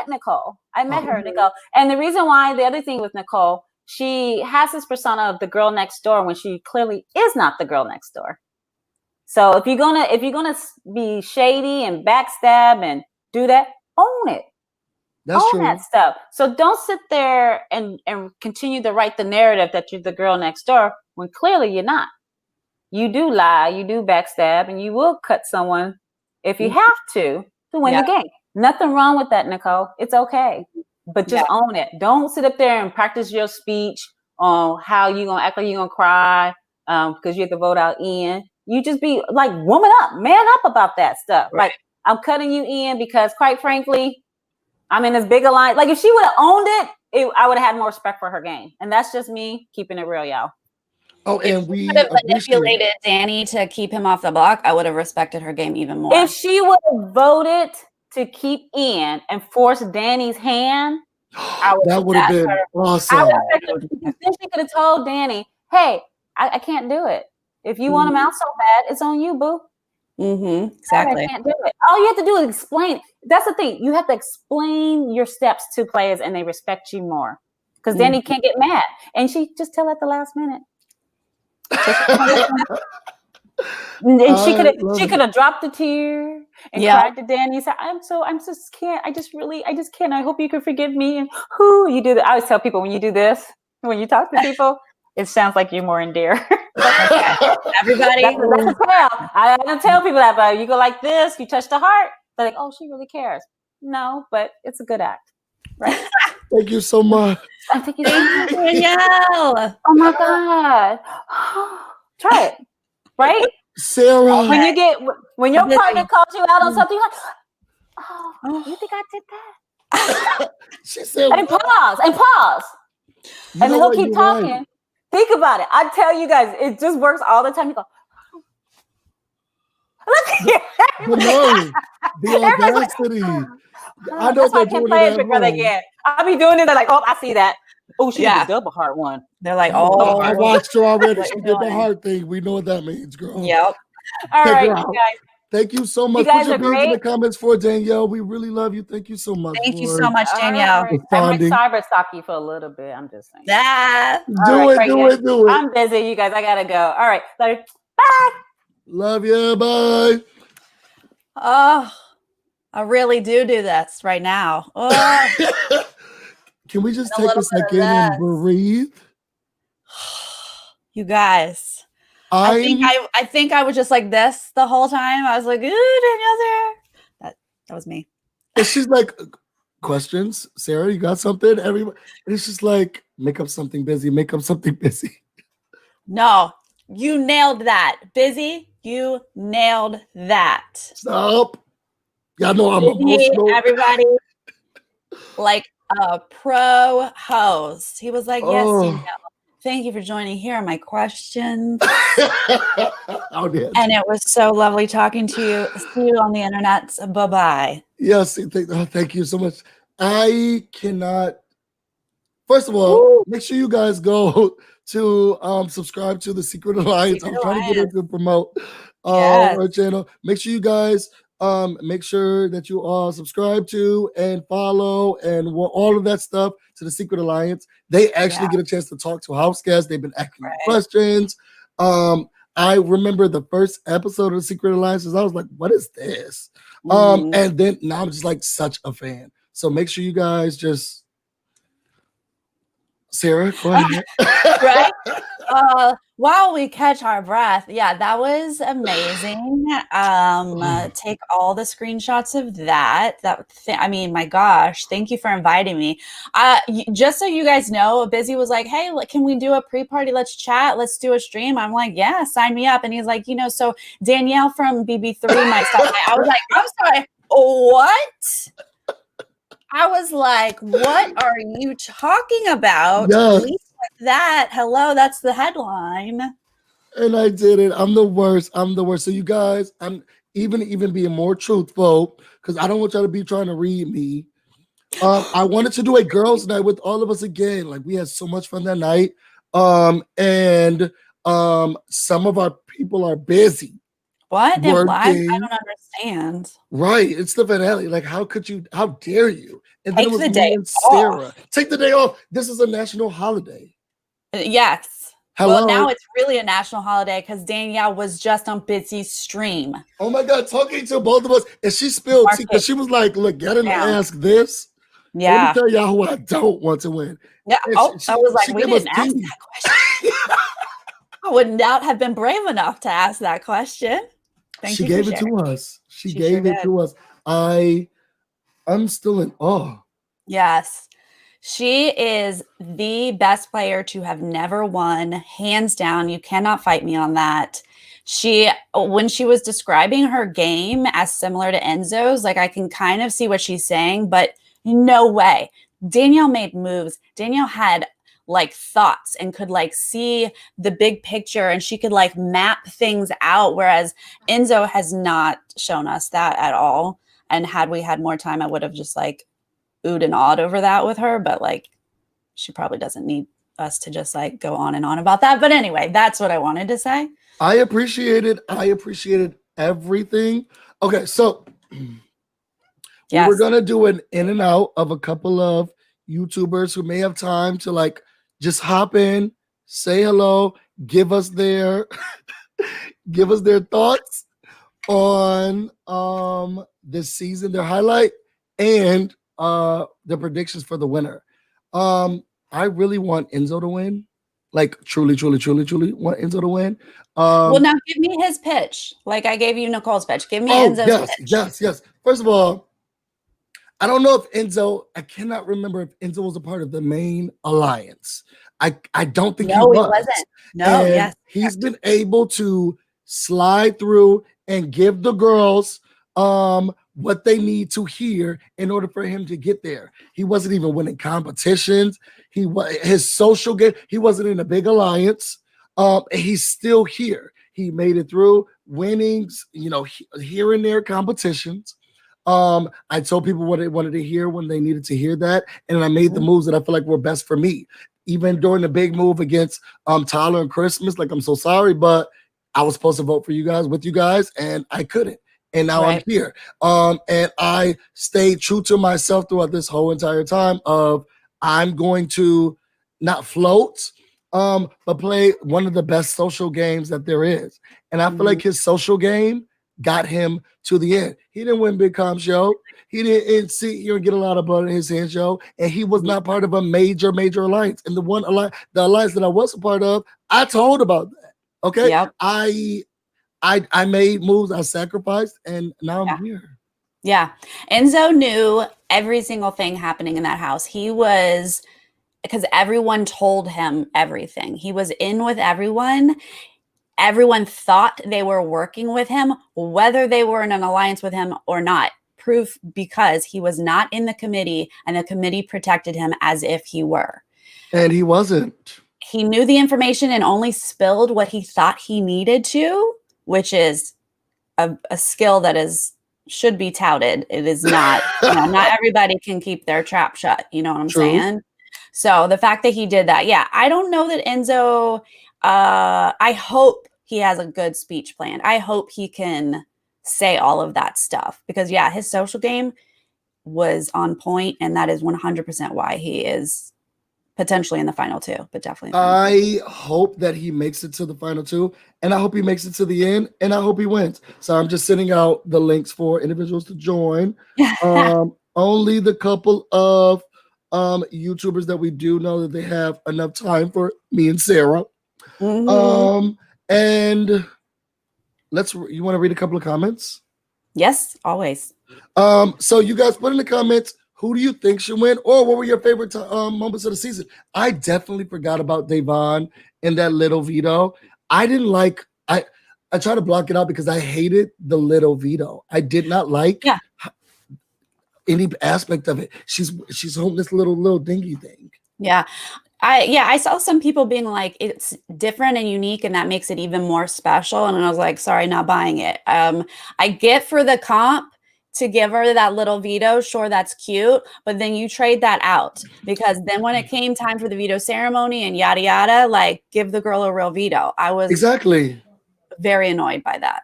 Nicole. I met her, Nicole. And the reason why, the other thing with Nicole, she has this persona of the girl next door when she clearly is not the girl next door. So if you're gonna be shady and backstab and do that, own it. That's true. That stuff. So don't sit there and continue to write the narrative that you're the girl next door when clearly you're not. You do lie, you do backstab, and you will cut someone if you have to win the game. Nothing wrong with that, Nicole. It's okay. But just own it. Don't sit up there and practice your speech on how you're gonna act like you're gonna cry because you have to vote out Ian. You just be like, woman up, man up about that stuff. Right. Like, I'm cutting you in because, quite frankly, I'm in this big alliance. Like, if she would have owned it, I would have had more respect for her game. And that's just me keeping it real, y'all. Oh, and we could have manipulated Danny to keep him off the block. I would have respected her game even more. If she would have voted to keep Ian and force Danny's hand, that would have been awesome. Then she could have told Danny, hey, I can't do it. If you want him out so bad, it's on you, boo. Exactly. I can't do it. All you have to do is explain. that's the thing. You have to explain your steps to players, and they respect you more. Because Danny can't get mad, and she just tell at the last minute. And she could have dropped a tear and cried to Danny. Said, I just can't. I just can't. I hope you can forgive me. And who you do that? I always tell people when you do this, when you talk to people, it sounds like you're more endeared. Everybody, that's a tell. I don't tell people that, but you go like this, you touch the heart. They're like, oh, she really cares. No, but it's a good act, right? Thank you so much. Thank you, Danielle. Oh my God, try it, right? Sarah, when your partner calls you out on something, you're like, oh, you think I did that? She said, and pause, and then he'll keep talking. Right. Think about it. I tell you guys, it just works all the time. You go, look here. The audacity. I know that's why I can't play as Big Brother again. I'll be doing it. They're like, oh, I see that. Oh, she did a double heart one. They're like, oh, I watched her already. She did the heart thing. We know what that means, girl. Yep. All right, you guys. Thank you so much. Put your names in the comments for Danielle. We really love you. Thank you so much. Thank you so much, Danielle. I might cyber stalk you for a little bit. I'm just saying. Do it. I'm busy, you guys. I gotta go. All right. Bye. Love you. Bye. Oh, I really do this right now. Oh. Can we just take a second and breathe? You guys. I think I was just like this the whole time. I was like, ooh, Danielle's there. That was me. And she's like, questions? Sarah, you got something? Everybody. And it's just like, make up something busy. No, you nailed that. Busy, you nailed that. Stop. Y'all know I'm emotional. Everybody, like a pro host. He was like, yes, Danielle. Thank you for joining. Here are my questions. And it was so lovely talking to you. See you on the internet. Bye-bye. Yes, thank you so much. I cannot. First of all, make sure you guys go to subscribe to the Secret Alliance. I'm trying to get her to promote our channel. Make sure you guys make sure that you all subscribe to and follow and all of that stuff to the Secret Alliance. They actually get a chance to talk to house guests. They've been asking questions. I remember the first episode of the Secret Alliance. I was like, what is this? And then now I'm just like such a fan. So make sure you guys just Sarah, go ahead. Right? While we catch our breath, that was amazing. Take all the screenshots of that. I mean, my gosh, thank you for inviting me. Just so you guys know, Busy was like, hey, can we do a pre-party? Let's chat. Let's do a stream. I'm like, yeah, sign me up. And he's like, so Danielle from BB3 might stop by. I was like, I'm sorry, what? I was like, what are you talking about? Yes. That. Hello, that's the headline. And I did it. I'm the worst. So you guys, I'm even being more truthful because I don't want y'all to be trying to read me. I wanted to do a girls' night with all of us again. Like we had so much fun that night. And some of our people are busy. What? I don't understand. Right. It's the finale. Like, how dare you? And Take the day off. Take the day off. This is a national holiday. Yes. Hello? Well, now it's really a national holiday because Danielle was just on Bitsy's stream. Oh my God, talking to both of us. And she spilled tea because she was like, look, get him to ask this. Yeah. Let me tell y'all who I don't want to win. Yeah. I was like, we didn't ask that question. I would not have been brave enough to ask that question. She gave it to us. She gave it to us. I'm still in awe. Yes. She is the best player to have never won, hands down. You cannot fight me on that. When she was describing her game as similar to Enzo's, like I can kind of see what she's saying, but no way. Danielle made moves. Danielle had like thoughts and could like see the big picture and she could like map things out. Whereas Enzo has not shown us that at all. And had we had more time, I would have just like oohed and awed over that with her. But like, she probably doesn't need us to just like go on and on about that. But anyway, that's what I wanted to say. I appreciated everything. Okay. So Yes. We're gonna do an in and out of a couple of YouTubers who may have time to like just hop in, say hello, give us their thoughts on this season, their highlight, and the predictions for the winner. I really want Enzo to win. Like truly want Enzo to win. Well, now give me his pitch. Like I gave you Nicole's pitch. Give me Enzo's pitch. Yes. First of all, I don't know if Enzo, I cannot remember if Enzo was a part of the main alliance. I don't think he wasn't. No, and yes. He's been able to slide through and give the girls what they need to hear in order for him to get there. He wasn't even winning competitions. His social game, he wasn't in a big alliance. He's still here. He made it through winnings, here and there competitions. I told people what they wanted to hear when they needed to hear that, and I made the moves that I feel like were best for me. Even during the big move against Tyler and Christmas, like I'm so sorry, but I was supposed to vote for you guys with you guys, and I couldn't. And now I'm here. And I stayed true to myself throughout this whole entire time of I'm going to not float, but play one of the best social games that there is. And I feel like his social game got him to the end. He didn't win Big Com show. He didn't see here and get a lot of blood in his hand show. And he was not part of a major alliance. And the alliance that I was a part of, I told about that. Okay. Yep. I made moves, I sacrificed, and now I'm here. Yeah. Enzo knew every single thing happening in that house. Because everyone told him everything. He was in with everyone. Everyone thought they were working with him, whether they were in an alliance with him or not. Proof because he was not in the committee and the committee protected him as if he were. And he wasn't. He knew the information and only spilled what he thought he needed to, which is a skill that should be touted. It is not. Not everybody can keep their trap shut. You know what I'm saying? So the fact that he did that, I don't know that Enzo. I hope he has a good speech plan. I hope he can say all of that stuff because his social game was on point, and that is 100% why he is potentially in the final two, but definitely. I hope that he makes it to the final two, and I hope he makes it to the end, and I hope he wins. So I'm just sending out the links for individuals to join. Only the couple of YouTubers that we do know that they have enough time for me and Sarah. And you want to read a couple of comments? Yes, always. So you guys put in the comments, who do you think should win, or what were your favorite moments of the season? I definitely forgot about Da'Vonne and that little veto. I didn't like. I tried to block it out because I hated the little veto. I did not like any aspect of it. She's holding this little dingy thing. Yeah. I saw some people being like, it's different and unique, and that makes it even more special. And I was like, sorry, not buying it. I get for the comp to give her that little veto. Sure, that's cute. But then you trade that out because then when it came time for the veto ceremony and yada, yada, like give the girl a real veto. I was very annoyed by that.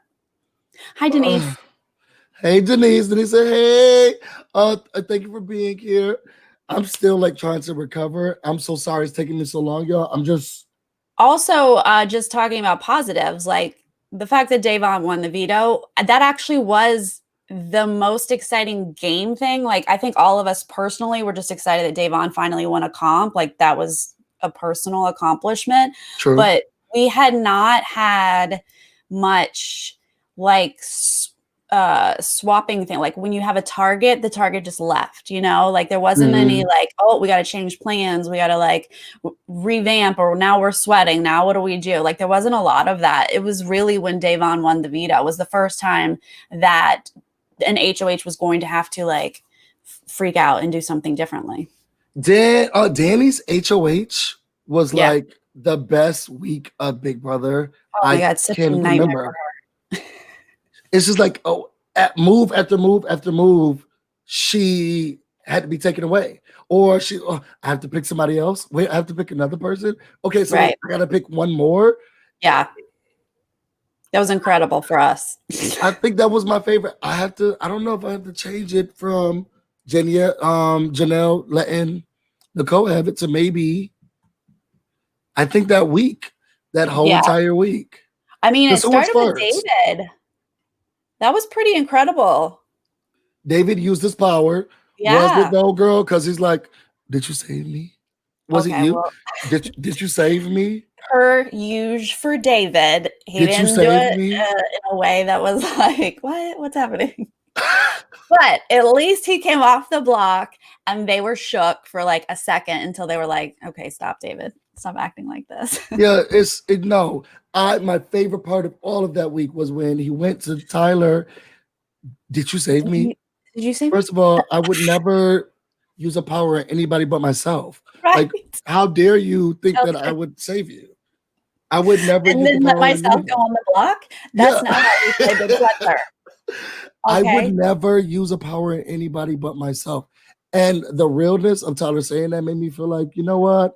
Hi, Denise. Hey, Denise. Denise said, hey, thank you for being here. I'm still like trying to recover. I'm so sorry it's taking me so long, y'all. I'm just also just talking about positives, like the fact that Da'Vonne won the veto. That actually was the most exciting game thing. Like I think all of us personally were just excited that Da'Vonne finally won a comp. Like that was a personal accomplishment. True. But we had not had much like swapping thing. Like when you have a target, the target just left, like there wasn't any like, oh, we got to change plans. We got to like revamp, or now we're sweating. Now what do we do? Like there wasn't a lot of that. It was really when Da'Vonne won the veto was the first time that an HOH was going to have to like freak out and do something differently. Danny's HOH was like the best week of Big Brother. Oh my God, such a nightmare. It's just like, move after move after move, she had to be taken away. Or I have to pick somebody else. Wait, I have to pick another person. Okay, so I got to pick one more. Yeah. That was incredible for us. I think that was my favorite. I don't know if I have to change it from Janelle letting Nicole have it to maybe, I think that week, that whole entire week. I mean, it started with David. That was pretty incredible. David used his power. Was with the old girl because he's like, did you save me? Was it you? Well, did you save me? Per usual for David, he didn't do it in a way that was like, what's happening? But at least he came off the block and they were shook for like a second until they were like, okay, stop, David. Stop acting like this. Yeah, my favorite part of all of that week was when he went to Tyler. Did you save me? Did you save me? First of all, I would never use a power on anybody but myself. Right. Like, how dare you think that I would save you? I would never. And then let myself go on the block? That's not how you play Big Brother. Okay? I would never use a power on anybody but myself. And the realness of Tyler saying that made me feel like, you know what?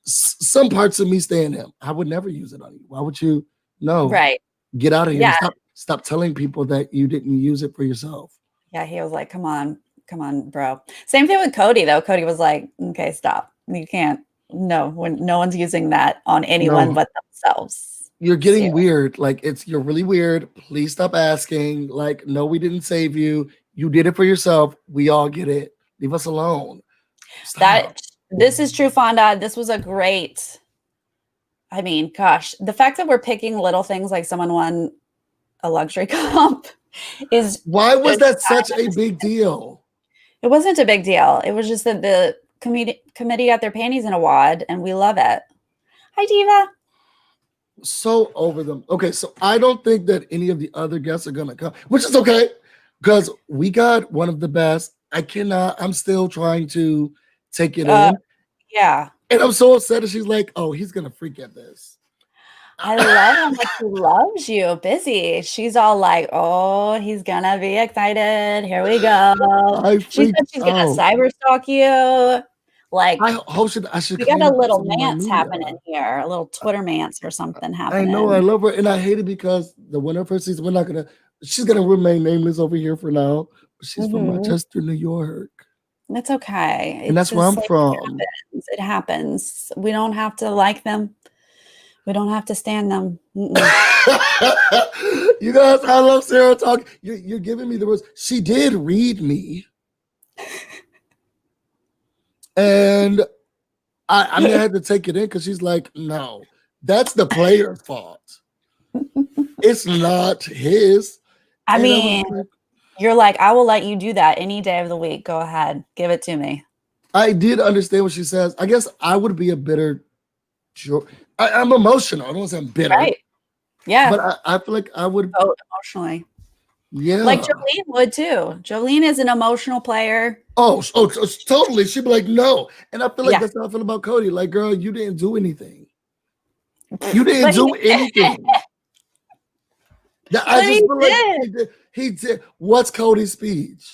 Some parts of me stay in him. I would never use it on you. Why would you? No. Right. Get out of here. Yeah. Stop telling people that you didn't use it for yourself. Yeah, he was like, come on, bro. Same thing with Cody, though. Cody was like, okay, stop. You can't. No, when no one's using that on anyone but themselves. You're getting weird. Like, you're really weird. Please stop asking. Like, no, we didn't save you. You did it for yourself. We all get it. Leave us alone. Stop. This is true, Fonda. This was a great. I mean, gosh, the fact that we're picking little things like someone won a luxury comp is. Why was that such a big deal? It wasn't a big deal. It was just that the committee got their panties in a wad, and we love it. Hi, Diva. So over them. Okay, so I don't think that any of the other guests are gonna come, which is okay, because we got one of the best. I'm still trying to take it in. Yeah. And I'm so upset that she's like, oh, he's gonna freak at this. I love how much he loves you. Busy. She's all like, oh, he's gonna be excited. Here we go. She said she's gonna cyber stalk you. Like, I should. We got a little mance happening here, a little Twitter mance or something happening. I know, I love her, and I hate it because the winner of her season, she's gonna remain nameless over here for now. But she's from Rochester, New York. It's okay. And that's where I'm from. It happens. We don't have to like them. We don't have to stand them. You guys, I love Sarah talk. You're giving me the words. She did read me. And I mean, I had to take it in because she's like, no, that's the player's fault. It's not his. I mean, you're like, I will let you do that any day of the week. Go ahead. Give it to me. I did understand what she says. I guess I would be a bitter. I'm emotional. I don't want to say I'm bitter. Right. Yeah. But I feel like I would. Oh, emotionally. Yeah. Like Jolene would too. Jolene is an emotional player. Oh, totally. She'd be like, no. And I feel like that's how I feel about Cody. Like, girl, you didn't do anything. You didn't do anything. I just feel like he did. What's Cody's speech?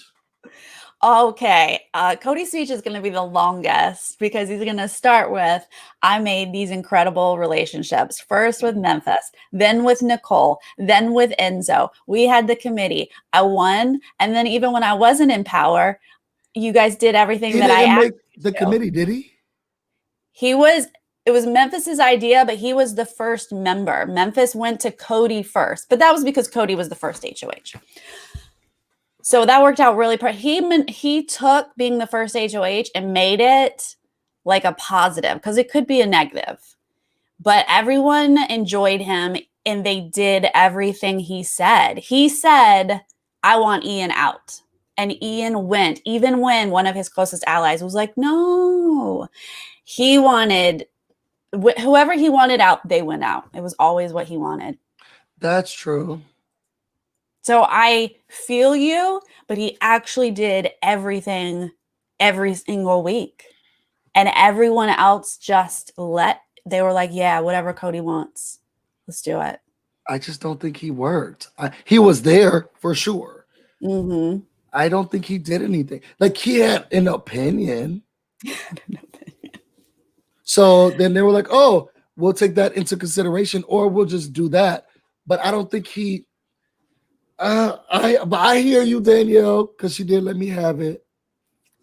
Okay. Cody's speech is going to be the longest because he's going to start with, I made these incredible relationships. First with Memphis, then with Nicole, then with Enzo. We had the committee. I won. And then even when I wasn't in power, you guys did everything that I asked. The committee, did he? It was Memphis's idea, but he was the first member. Memphis went to Cody first, but that was because Cody was the first HOH. So that worked out really. He took being the first HOH and made it like a positive because it could be a negative. But everyone enjoyed him and they did everything he said. He said, I want Ian out. And Ian went, even when one of his closest allies was like, no. He wanted, whoever he wanted out, they went out. It was always what he wanted. That's true. So I feel you, but he actually did everything every single week. And everyone else they were like, yeah, whatever Cody wants, let's do it. I just don't think he worked. He was there for sure. Mm-hmm. I don't think he did anything. Like, he had an opinion. So then they were like, oh, we'll take that into consideration or we'll just do that. but I don't think he. I hear you, Danielle, because she did let me have it.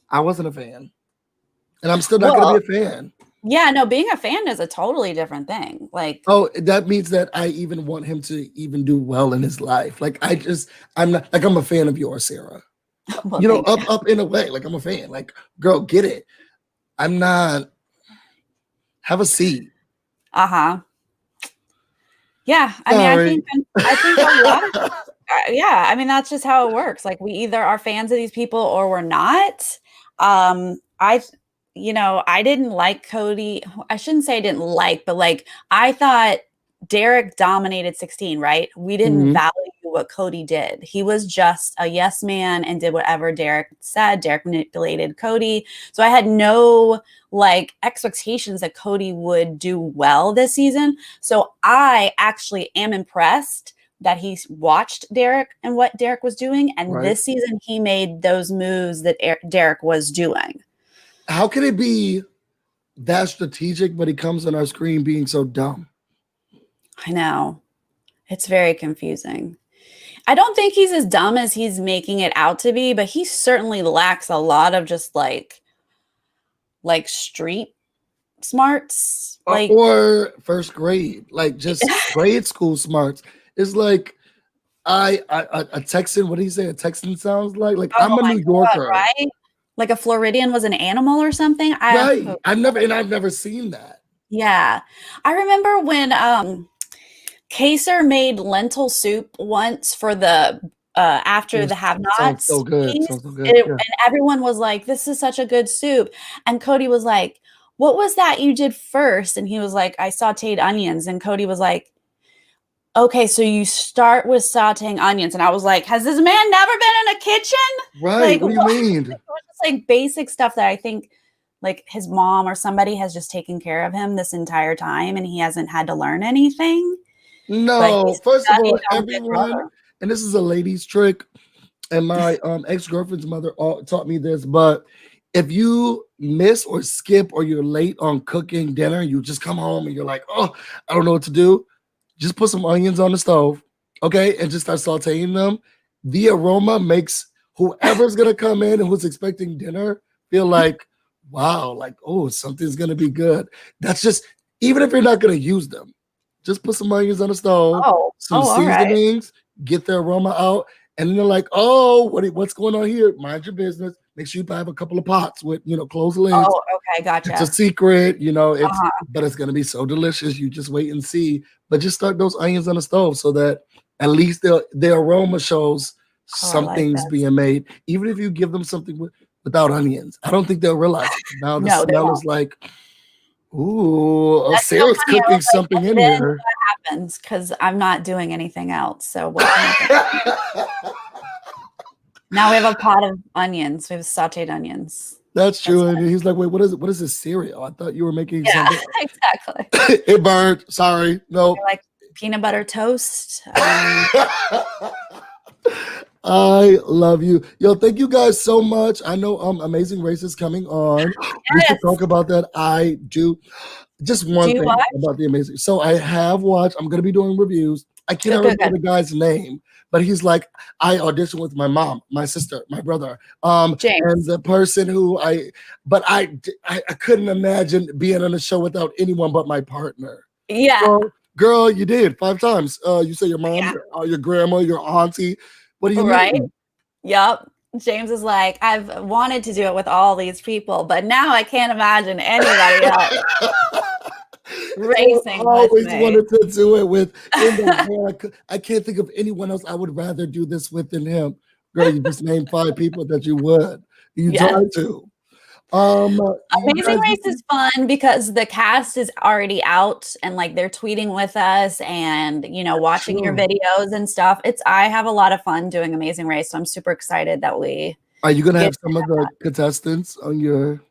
I wasn't a fan, and I'm still not going to be a fan. Yeah, no, being a fan is a totally different thing. Like, oh, that means that I even want him to even do well in his life. Like, I'm not like I'm a fan of yours, Sarah. well, You know, up in a way. Like, I'm a fan. Like, girl, get it. I'm not. Have a seat. Yeah, I mean, I think a lot of yeah, I mean, that's just how it works. Like, we either are fans of these people or we're not. I didn't like Cody. I shouldn't say I didn't like, but like, I thought Derek dominated 16, right? We didn't value what Cody did. He was just a yes man and did whatever Derek said. Derek manipulated Cody. So I had no like expectations that Cody would do well this season. So I actually am impressed that he watched Derek and what Derek was doing. And this season he made those moves that Derek was doing. How can it be that strategic, but he comes on our screen being so dumb? I know. It's very confusing. I don't think he's as dumb as he's making it out to be, but he certainly lacks a lot of just like street smarts. Like, or first grade, like just grade school smarts. It's like a Texan, what do you say a Texan sounds like? Like, I'm a New Yorker. Right? Like a Floridian was an animal or something. I've never seen that. Yeah. I remember when Kaser made lentil soup once for the after the Have-Nots. Sounds so good. And everyone was like, this is such a good soup. And Cody was like, what was that you did first? And he was like, I sauteed onions. And Cody was like, okay, so you start with sauteing onions. And I was like, has this man never been in a kitchen? Right. Like, what do you mean? It was just like basic stuff that I think like his mom or somebody has just taken care of him this entire time and he hasn't had to learn anything. No, first of all, everyone, and this is a lady's trick, and my ex-girlfriend's mother taught me this, but if you miss or skip or you're late on cooking dinner, you just come home and you're like, oh, I don't know what to do. Just put some onions on the stove, okay, and just start sauteing them. The aroma makes whoever's gonna come in and who's expecting dinner feel like, wow, like, oh, something's gonna be good. That's just, even if you're not gonna use them, just put some onions on the stove, some seasonings, get the aroma out, and then they're like, oh, what's going on here? Mind your business. Make sure you have a couple of pots with, closed lids. Oh, okay, gotcha. It's a secret, but it's gonna be so delicious. You just wait and see. But just start those onions on the stove so that at least the aroma shows something's being made. Even if you give them something without onions, I don't think they'll realize it. Now the smell is like, ooh, Sarah's cooking something in here. What happens? Because I'm not doing anything else. So now we have a pot of onions. We have sauteed onions. That's true. And he's like, wait, what is it? What is this cereal? I thought you were making something. Exactly. It burned. Sorry. No. Like peanut butter toast. I love you. Yo, thank you guys so much. I know Amazing Race is coming on. Yes. We should talk about that. I do. Just one thing about the Amazing. So I have watched. I'm going to be doing reviews. I cannot remember the guy's name, but he's like, I auditioned with my mom, my sister, my brother, James. And the person who I couldn't imagine being on a show without anyone but my partner. Yeah. So, girl, you did 5 times. You say your mom, your grandma, your auntie. What do you mean? Yep. James is like, I've wanted to do it with all these people, but now I can't imagine anybody else racing. I always wanted to do it with. I can't think of anyone else I would rather do this with than him. Girl, you just named 5 people that you would. You try to. Amazing Race is fun because the cast is already out and like they're tweeting with us and watching your videos and stuff. I have a lot of fun doing Amazing Race, so I'm super excited that we are you gonna have some of the contestants on your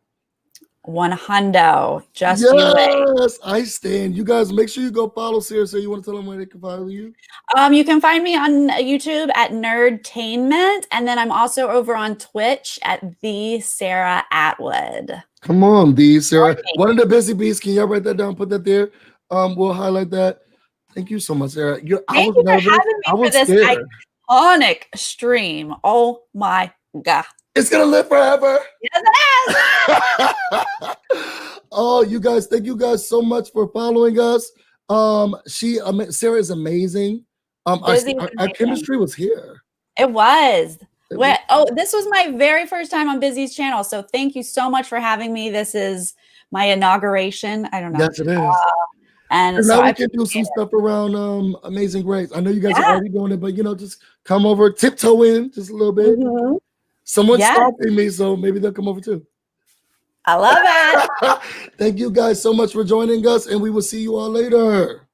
100? Just yes, I stand. You guys make sure you go follow Sarah. So you want to tell them where they can follow you? You can find me on YouTube at Nerdtainment, and then I'm also over on Twitch at the Sarah Atwood. Come on, the Sarah. One of the busy bees. Can y'all write that down? Put that there. We'll highlight that. Thank you so much, Sarah. Thank you for having me for this iconic stream. Oh my God. It's going to live forever. Yes, it is. Oh, you guys, thank you guys so much for following us. Sarah is amazing. Our chemistry was here. It was. This was my very first time on Busy's channel. So thank you so much for having me. This is my inauguration. I don't know. Yes, it is. And so now we can do some stuff around Amazing Grace. I know you guys are already doing it, but just come over, tiptoe in just a little bit. Mm-hmm. Someone's stopping me, so maybe they'll come over too. I love it. Thank you guys so much for joining us, and we will see you all later.